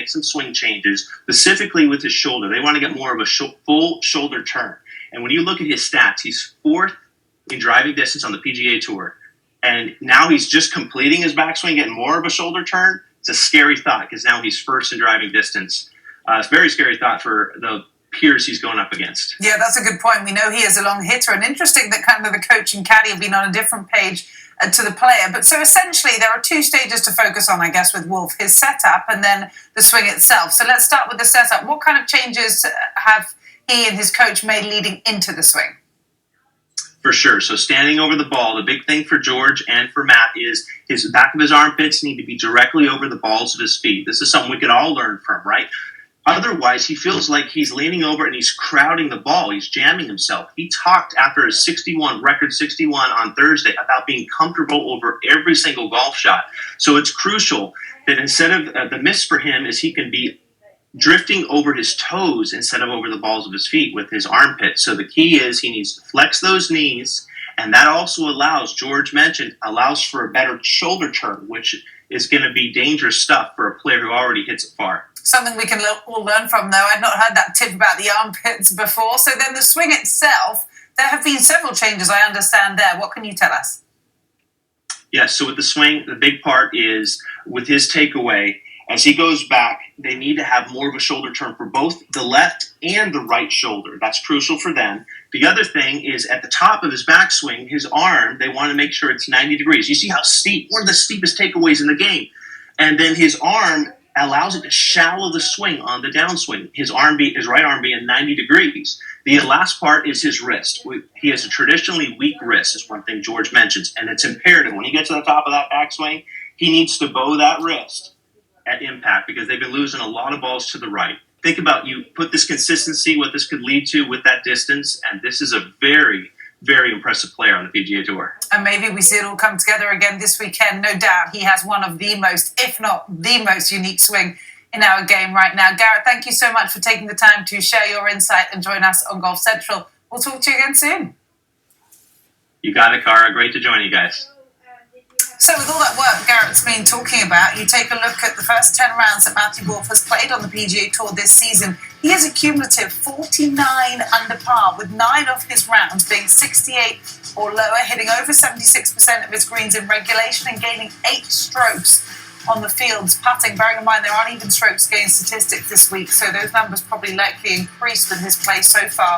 some swing changes, specifically with his shoulder. They want to get more of a full shoulder turn. And when you look at his stats, he's fourth in driving distance on the PGA Tour. And now he's just completing his backswing, getting more of a shoulder turn. It's a scary thought because now he's first in driving distance. It's a very scary thought for the peers he's going up against. Yeah, that's a good point. We know he is a long hitter, and interesting that kind of the coach and caddy have been on a different page to the player. But so essentially there are two stages to focus on, I guess, with Wolff, his setup and then the swing itself. So let's start with the setup. What kind of changes have he and his coach made leading into the swing? For sure. So standing over the ball, the big thing for George and for Matt is his back of his armpits need to be directly over the balls of his feet. This is something we could all learn from, right? Otherwise, he feels like he's leaning over and he's crowding the ball. He's jamming himself. He talked after his record 61 on Thursday about being comfortable over every single golf shot. So it's crucial that instead of the miss for him is he can be drifting over his toes instead of over the balls of his feet with his armpits. So the key is he needs to flex those knees, and that also allows for a better shoulder turn, which is going to be dangerous stuff for a player who already hits it far. Something we can all learn from, though. I'd not heard that tip about the armpits before. So then the swing itself, there have been several changes, I understand there. What can you tell us? Yes, so with the swing, the big part is with his takeaway, as he goes back, they need to have more of a shoulder turn for both the left and the right shoulder. That's crucial for them. The other thing is at the top of his backswing, his arm, they want to make sure it's 90 degrees. You see how steep, one of the steepest takeaways in the game. And then his arm allows it to shallow the swing on the downswing. His right arm being 90 degrees. The last part is his wrist. He has a traditionally weak wrist, is one thing George mentions. And it's imperative. When he gets to the top of that backswing, he needs to bow that wrist at impact because they've been losing a lot of balls to the right. Think about you put this consistency, what this could lead to with that distance, and this is a very, very impressive player on the PGA Tour. And maybe we see it all come together again this weekend. No doubt he has one of the most, if not the most unique swing in our game right now. Garrett, thank you so much for taking the time to share your insight and join us on Golf Central. We'll talk to you again soon. You got it, Cara. Great to join you guys. So with all that work Garrett's been talking about, you take a look at the first 10 rounds that Matthew Wolff has played on the PGA Tour this season. He has a cumulative 49 under par, with 9 of his rounds being 68 or lower, hitting over 76% of his greens in regulation and gaining 8 strokes on the field's putting. Bearing in mind there aren't even strokes gained statistics this week, so those numbers probably likely increased with his play so far